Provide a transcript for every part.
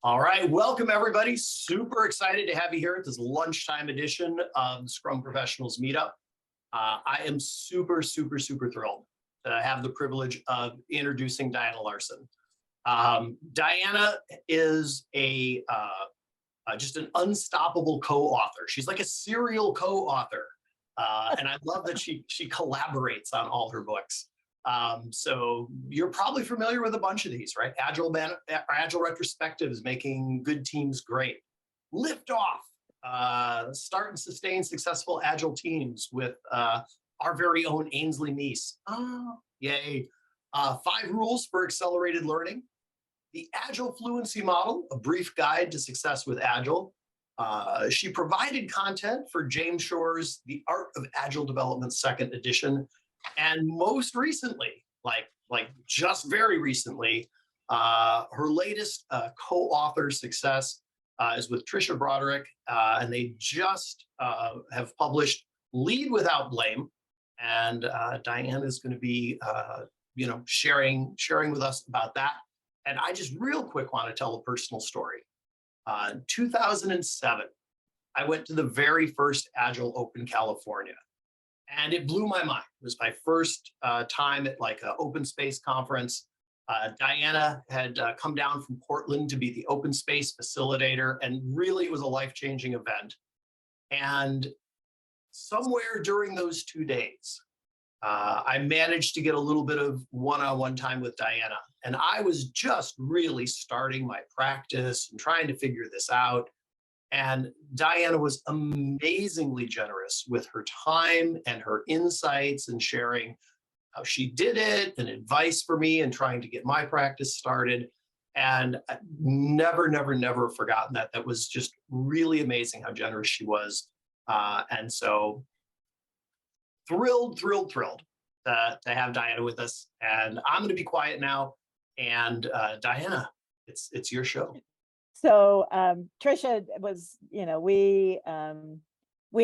All right, welcome everybody. Super excited to have you here at this lunchtime edition of Scrum Professionals MeetUp. I am super thrilled to have the privilege of introducing Diana Larsen. Diana is just an unstoppable co-author. She's like a serial co-author, and I love that she collaborates on all her books. So you're probably familiar with a bunch of these, right? Agile Retrospectives, Making Good Teams Great. Lift Off, Start and Sustain Successful Agile Teams with our very own Ainsley Neese. Oh, yay. 5 Rules for Accelerated Learning. The Agile Fluency Model, A Brief Guide to Success with Agile. She provided content for James Shore's The Art of Agile Development 2nd edition. And most recently, like just very recently, her latest co-author success is with Tricia Broderick, and they just have published Lead Without Blame. And Diana is going to be, sharing with us about that. And I just real quick want to tell a personal story. In 2007, I went to the very first Agile Open California. And it blew my mind. It was my first time at like an open space conference. Diana had come down from Portland to be the open space facilitator, and really it was a life-changing event. And somewhere during those 2 days, I managed to get a little bit of one-on-one time with Diana. And I was just really starting my practice and trying to figure this out. And Diana was amazingly generous with her time and her insights and sharing how she did it and advice for me and trying to get my practice started. And I've never forgotten that. That was just really amazing how generous she was. And so thrilled to have Diana with us. And I'm going to be quiet now. And Diana, it's your show. So Tricia was, we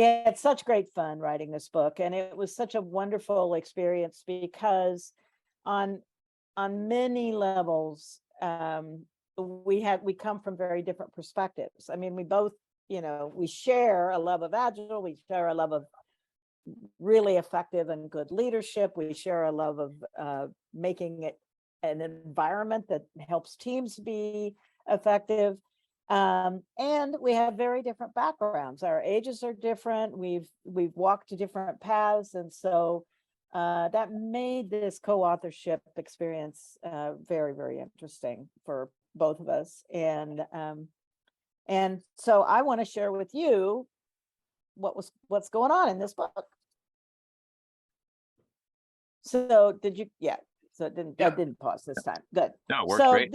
had such great fun writing this book, and it was such a wonderful experience because on many levels, we come from very different perspectives. I mean, we both, we share a love of Agile, we share a love of really effective and good leadership, we share a love of making it an environment that helps teams be effective. And we have very different backgrounds. Our ages are different. We've walked different paths. And so that made this co-authorship experience very interesting for both of us. And so I want to share with you what's going on in this book. So did you, yeah. So it didn't. Yeah. I didn't pause this time. Good. No, it worked great.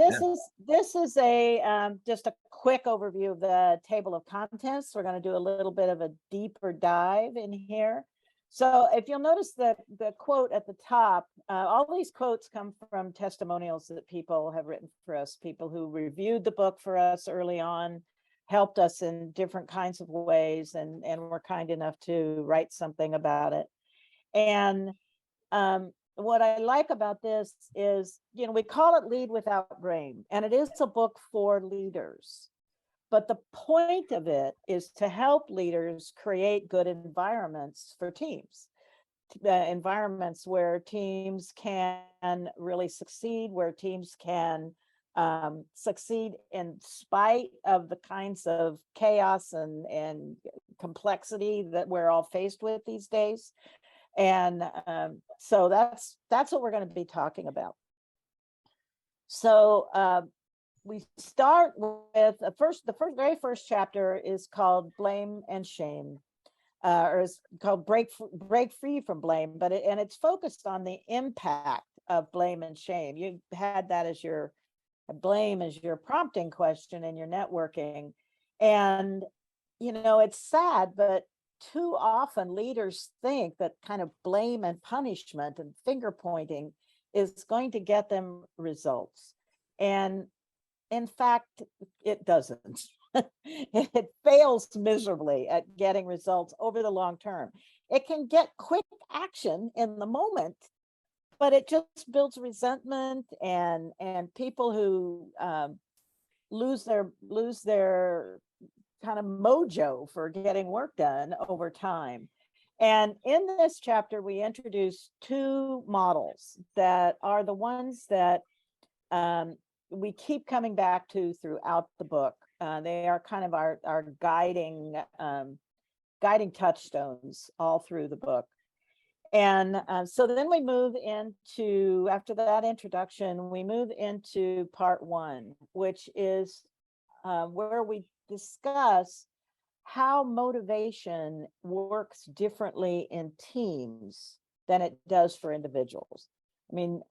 This is a just a quick overview of the table of contents. We're going to do a little bit of a deeper dive in here. So if you'll notice that the quote at the top, all these quotes come from testimonials that people have written for us, people who reviewed the book for us early on, helped us in different kinds of ways, and were kind enough to write something about it. And what I like about this is, we call it Lead Without Blame, and it is a book for leaders. But the point of it is to help leaders create good environments for teams, environments where teams can really succeed, where teams can succeed in spite of the kinds of chaos and complexity that we're all faced with these days. And so that's what we're going to be talking about. So we start with the very first chapter is called Blame and Shame, or is called Break Free from Blame, but it's focused on the impact of blame and shame. You had that as your blame as your prompting question in your networking, and it's sad, but too often leaders think that kind of blame and punishment and finger pointing is going to get them results. And in fact, it doesn't. It fails miserably at getting results over the long term. It can get quick action in the moment, but it just builds resentment and people who lose their kind of mojo for getting work done over time. And in this chapter, we introduce two models that are the ones that we keep coming back to throughout the book. They are kind of our guiding touchstones all through the book. And so then we move into, after that introduction, we move into part one, which is where we discuss how motivation works differently in teams than it does for individuals. I mean,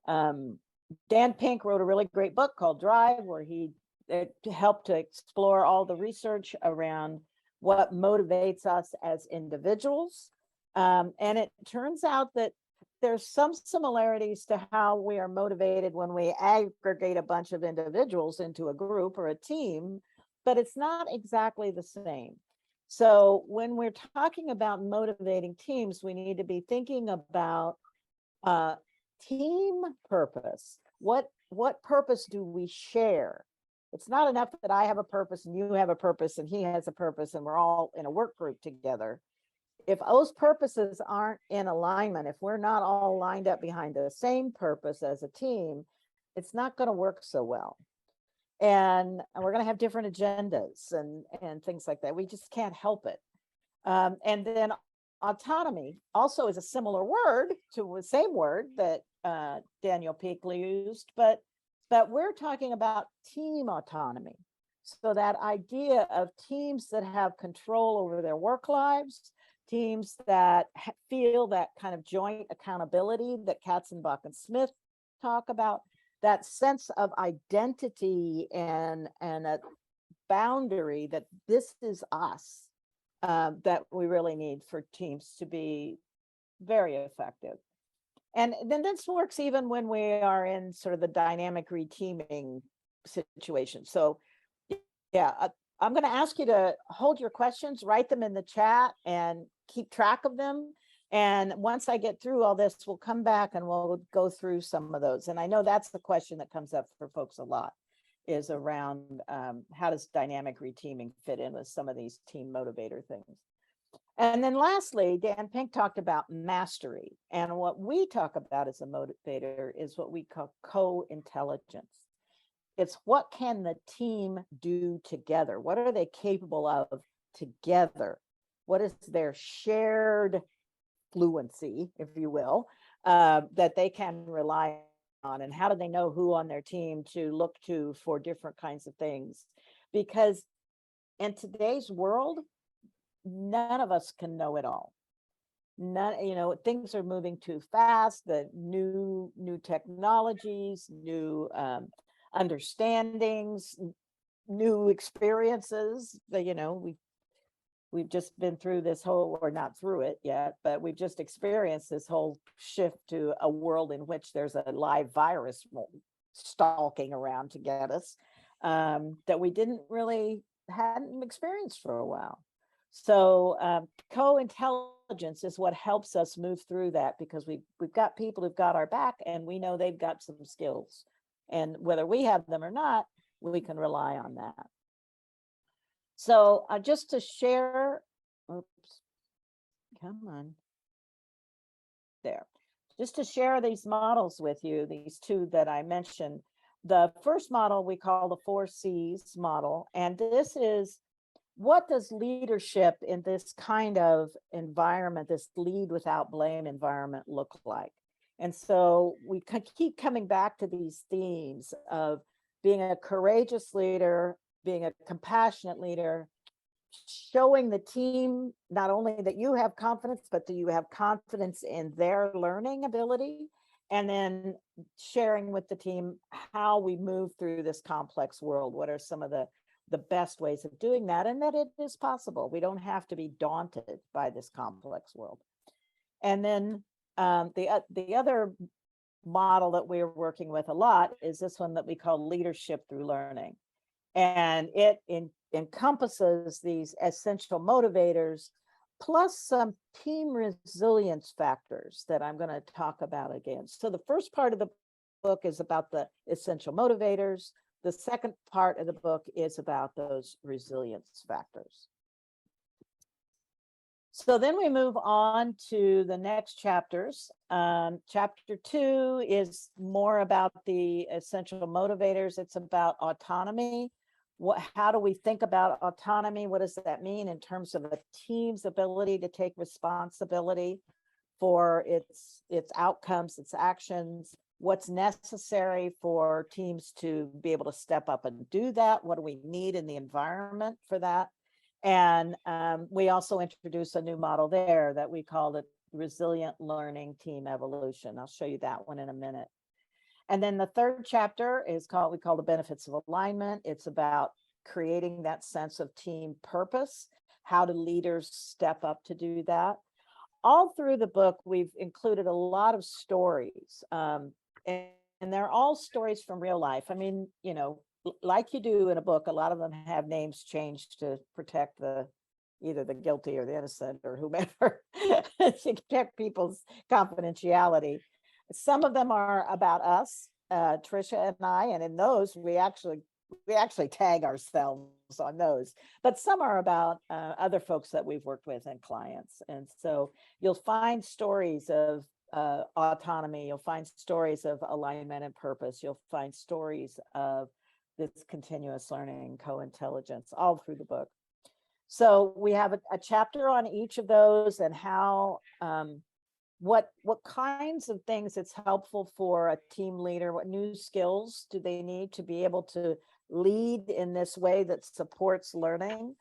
Dan Pink wrote a really great book called Drive, where he helped to explore all the research around what motivates us as individuals. And it turns out that there's some similarities to how we are motivated when we aggregate a bunch of individuals into a group or a team, but it's not exactly the same. So when we're talking about motivating teams, we need to be thinking about team purpose. What purpose do we share? It's not enough that I have a purpose and you have a purpose and he has a purpose and we're all in a work group together. If those purposes aren't in alignment, if we're not all lined up behind the same purpose as a team, it's not going to work so well. And we're going to have different agendas and things like that. We just can't help it. And then autonomy also is a similar word to the same word that Daniel Pink used, but we're talking about team autonomy. So that idea of teams that have control over their work lives, teams that feel that kind of joint accountability that Katzenbach and Smith talk about, that sense of identity and a boundary that this is us, that we really need for teams to be very effective. And then this works even when we are in sort of the dynamic reteaming situation. So yeah, I'm going to ask you to hold your questions, write them in the chat and keep track of them. And once I get through all this, we'll come back and we'll go through some of those. And I know that's the question that comes up for folks a lot, is around how does dynamic reteaming fit in with some of these team motivator things. And then lastly, Dan Pink talked about mastery. And what we talk about as a motivator is what we call co-intelligence. It's what can the team do together? What are they capable of together? What is their shared fluency, if you will, that they can rely on? And how do they know who on their team to look to for different kinds of things? Because in today's world, none of us can know it all. None, things are moving too fast. The new technologies, new understandings, new experiences. We've just been through this whole, or not through it yet, but we've just experienced this whole shift to a world in which there's a live virus stalking around to get us, that we hadn't experienced for a while. So co-intelligence is what helps us move through that, because we've got people who've got our back and we know they've got some skills. And whether we have them or not, we can rely on that. So just to share, just to share these models with you, these two that I mentioned. The first model we call the 4 C's model. And this is, what does leadership in this kind of environment, this lead without blame environment, look like? And so we keep coming back to these themes of being a courageous leader, being a compassionate leader, showing the team not only that you have confidence, but that you have confidence in their learning ability, and then sharing with the team how we move through this complex world. What are some of the best ways of doing that, and that it is possible. We don't have to be daunted by this complex world. And then the other model that we're working with a lot is this one that we call leadership through learning. And it encompasses these essential motivators, plus some team resilience factors that I'm going to talk about again. So the first part of the book is about the essential motivators. the second part of the book is about those resilience factors. So then we move on to the next chapters. Chapter 2 is more about the essential motivators. It's about autonomy. How do we think about autonomy? What does that mean in terms of a team's ability to take responsibility for its outcomes, its actions? What's necessary for teams to be able to step up and do that? What do we need in the environment for that? And we also introduce a new model there that we call the resilient learning team evolution. I'll show you that one in a minute. And then the third chapter is we call the benefits of alignment. It's about creating that sense of team purpose. How do leaders step up to do that? All through the book, we've included a lot of stories, and they're all stories from real life. I mean, you know, like you do in a book, a lot of them have names changed to protect either the guilty or the innocent or whomever, to protect people's confidentiality. Some of them are about us, Tricia and I, and in those we actually tag ourselves on those. But some are about other folks that we've worked with and clients. And so you'll find stories of autonomy. You'll find stories of alignment and purpose. You'll find stories of this continuous learning, co-intelligence, all through the book. So we have a chapter on each of those and how, what kinds of things it's helpful for a team leader, what new skills do they need to be able to lead in this way that supports learning.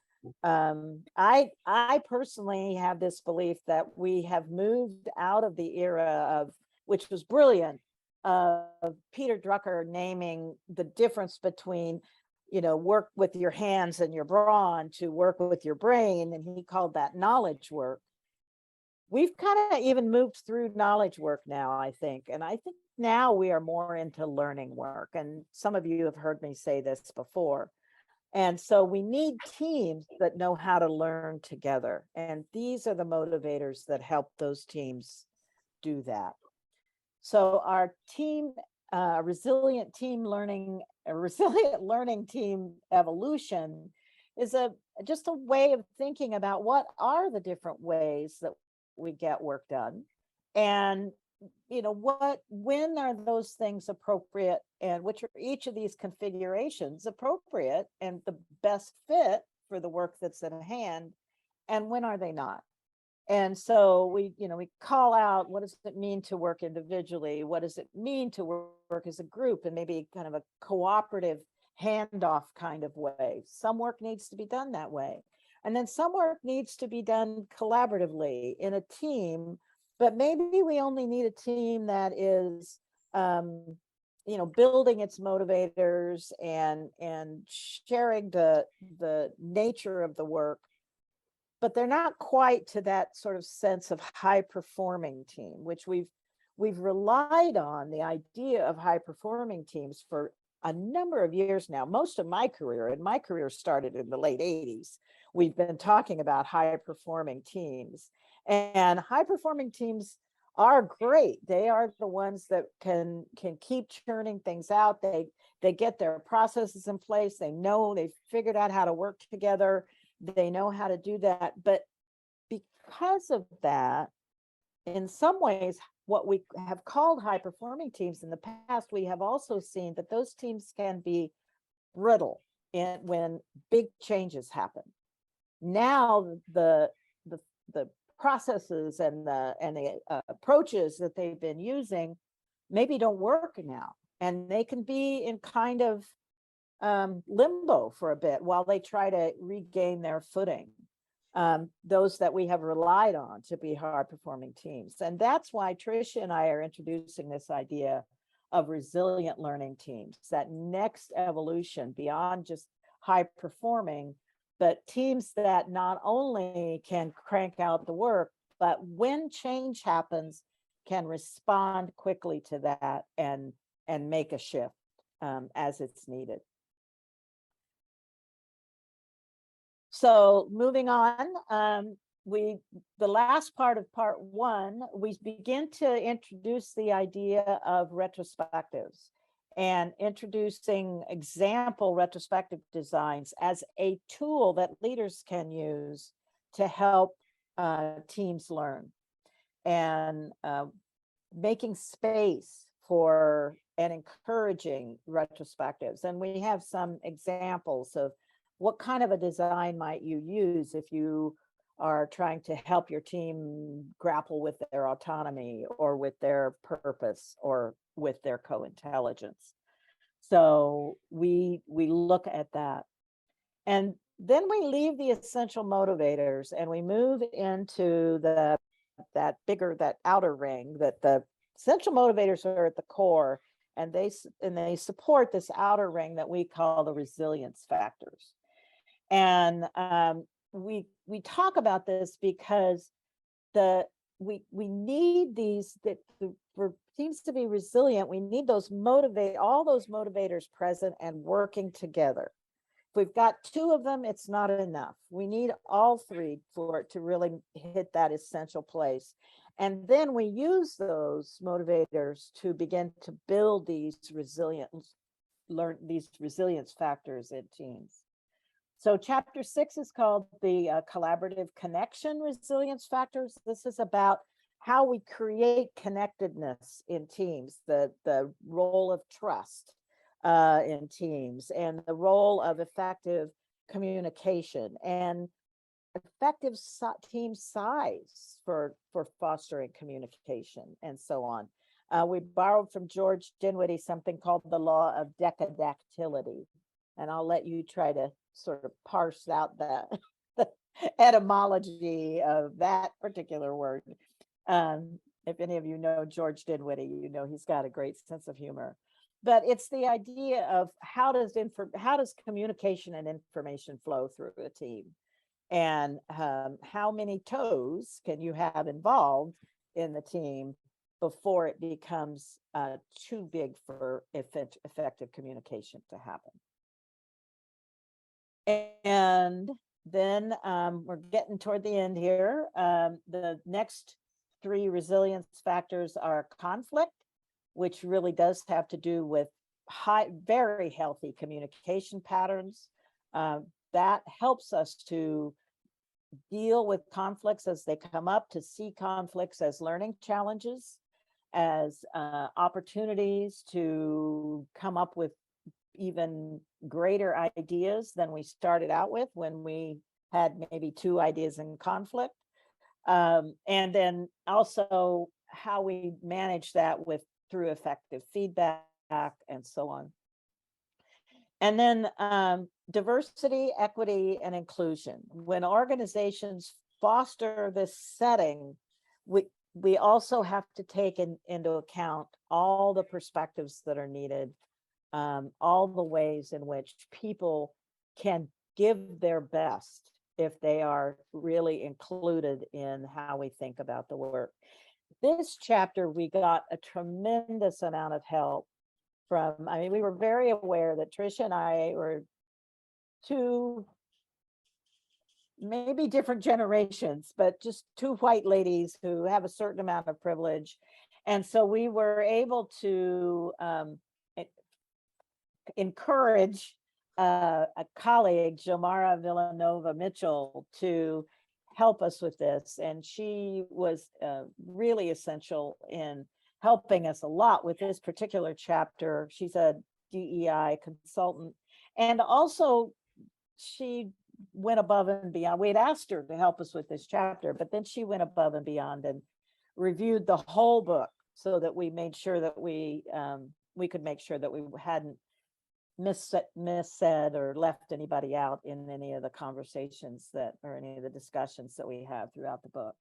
I personally have this belief that we have moved out of the era of, which was brilliant, of Peter Drucker naming the difference between, you know, work with your hands and your brawn to work with your brain, and he called that knowledge work. We've kind of even moved through knowledge work now, I think, and I think now we are more into learning work, and some of you have heard me say this before. And so we need teams that know how to learn together, and these are the motivators that help those teams do that. So our team, resilient learning team evolution is just a way of thinking about what are the different ways that we get work done, and you know, when are those things appropriate, and which are each of these configurations appropriate and the best fit for the work that's at hand, and when are they not? And so we call out, what does it mean to work individually? What does it mean to work as a group, and maybe kind of a cooperative handoff kind of way? Some work needs to be done that way. And then some work needs to be done collaboratively in a team, but maybe we only need a team that is, building its motivators and sharing the nature of the work, but they're not quite to that sort of sense of high performing team, which we've relied on the idea of high performing teams for a number of years now. Most of my career, and my career started in the late 80s, we've been talking about high performing teams, and high performing teams are great. They are the ones that can keep churning things out. They get their processes in place. They've figured out how to work together. They know how to do that. But because of that, in some ways, what we have called high performing teams in the past, we have also seen that those teams can be brittle when big changes happen. Now the processes and the approaches that they've been using maybe don't work now, and they can be in kind of limbo for a bit while they try to regain their footing. Those that we have relied on to be high performing teams. And that's why Tricia and I are introducing this idea of resilient learning teams, that next evolution beyond just high performing, but teams that not only can crank out the work, but when change happens, can respond quickly to that and make a shift as it's needed. So moving on, the last part of part one, we begin to introduce the idea of retrospectives. and introducing example retrospective designs as a tool that leaders can use to help teams learn, and making space for and encouraging retrospectives. And we have some examples of what kind of a design might you use if you are trying to help your team grapple with their autonomy or with their purpose or with their co-intelligence. So we look at that. And then we leave the essential motivators and we move into that outer ring, that the essential motivators are at the core, and they support this outer ring that we call the resilience factors. And we talk about this because we need these, that for teams to be resilient, we need all those motivators present and working together. If we've got two of them, it's not enough. We need all three for it to really hit that essential place. And then we use those motivators to begin to build these resilience factors in teams. So chapter 6 is called the collaborative connection resilience factors. This is about how we create connectedness in teams, the role of trust in teams, and the role of effective communication and effective team size for fostering communication, and so on. We borrowed from George Dinwiddie something called the Law of Decadactility, and I'll let you try to sort of parse out the etymology of that particular word. If any of you know George Dinwiddie, you know he's got a great sense of humor. But it's the idea of how does communication and information flow through a team, and how many toes can you have involved in the team before it becomes too big for effective communication to happen. And then we're getting toward the end here. The next 3 resilience factors are conflict, which really does have to do with very healthy communication patterns. That helps us to deal with conflicts as they come up, to see conflicts as learning challenges, as opportunities to come up with even greater ideas than we started out with when we had maybe 2 ideas in conflict. And then also how we manage that through effective feedback and so on. And then diversity, equity, and inclusion. When organizations foster this setting, we also have to take into account all the perspectives that are needed, all the ways in which people can give their best if they are really included in how we think about the work. This chapter, we got a tremendous amount of help from, we were very aware that Tricia and I were 2 maybe different generations, but just 2 white ladies who have a certain amount of privilege. And so we were able to encourage a colleague, Jomara Villanova Mitchell, to help us with this. And she was really essential in helping us a lot with this particular chapter. She's a DEI consultant. And also she went above and beyond. We had asked her to help us with this chapter, but then she went above and beyond and reviewed the whole book so that we made sure that we could make sure that we hadn't missaid or left anybody out in any of the conversations or any of the discussions that we have throughout the book.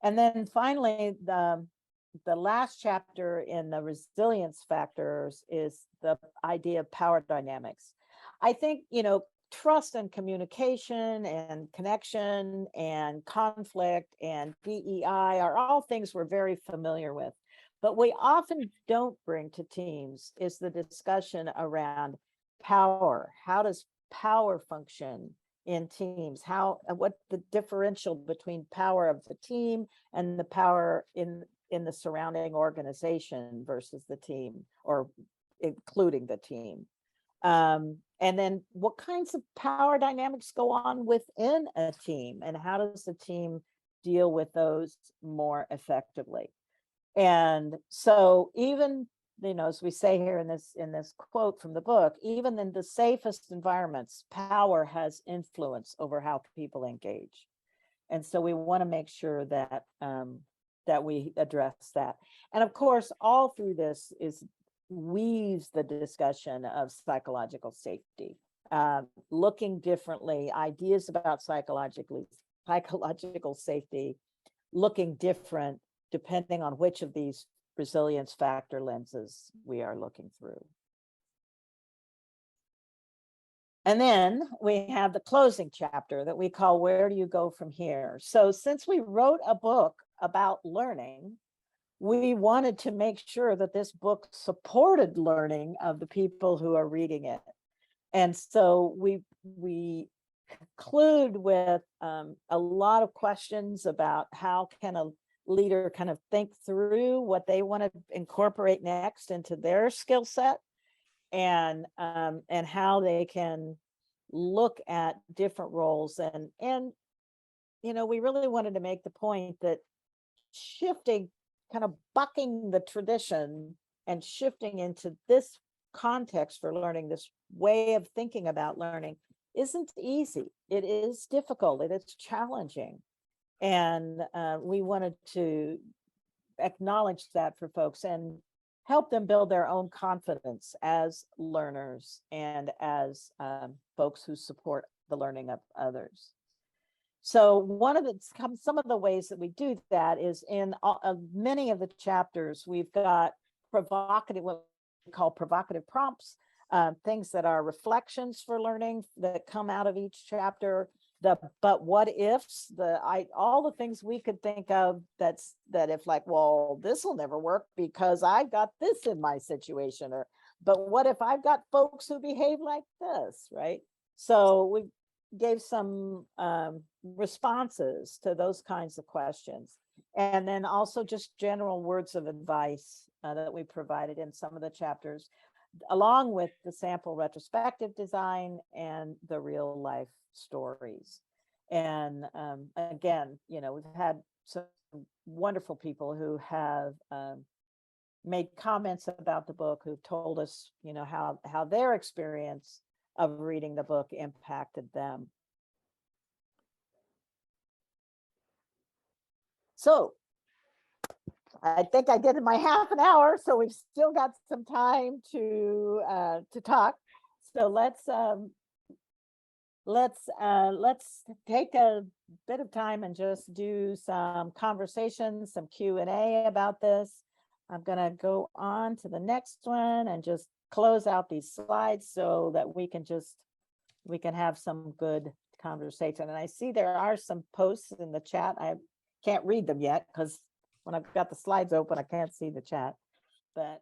And then finally, the last chapter in the resilience factors is the idea of power dynamics. I think, trust and communication and connection and conflict and DEI are all things we're very familiar with. But we often don't bring to teams is the discussion around power. How does power function in teams? What the differential between power of the team and the power in the surrounding organization versus the team, or including the team. And then what kinds of power dynamics go on within a team, and how does the team deal with those more effectively? And so even, as we say here in this quote from the book, even in the safest environments, power has influence over how people engage. And so we want to make sure that that we address that. And of course, all through this weaves the discussion of psychological safety, looking differently, ideas about psychological safety, looking different depending on which of these resilience factor lenses we are looking through. And then we have the closing chapter that we call Where Do You Go From Here? So since we wrote a book about learning, we wanted to make sure that this book supported learning of the people who are reading it. And so we conclude with a lot of questions about how can a leader kind of think through what they want to incorporate next into their skill set, and how they can look at different roles. And we really wanted to make the point that shifting, kind of bucking the tradition and shifting into this context for learning, this way of thinking about learning, isn't easy. It is difficult. It is challenging. And we wanted to acknowledge that for folks and help them build their own confidence as learners and as folks who support the learning of others. So some of the ways that we do that is in many of the chapters, we've got what we call provocative prompts, things that are reflections for learning that come out of each chapter. But what ifs, all the things we could think of that if like, well, this will never work because I've got this in my situation, but what if I've got folks who behave like this, right? So we gave some responses to those kinds of questions. And then also just general words of advice that we provided in some of the chapters, along with the sample retrospective design and the real life stories. And again, we've had some wonderful people who have made comments about the book, who've told us, how their experience of reading the book impacted them. So I think I did my half an hour, so we've still got some time to talk. So let's take a bit of time and just do some conversations, some Q&A about this. I'm going to go on to the next one and just close out these slides so that we can have some good conversation. And I see there are some posts in the chat. I can't read them yet because when I've got the slides open, I can't see the chat, but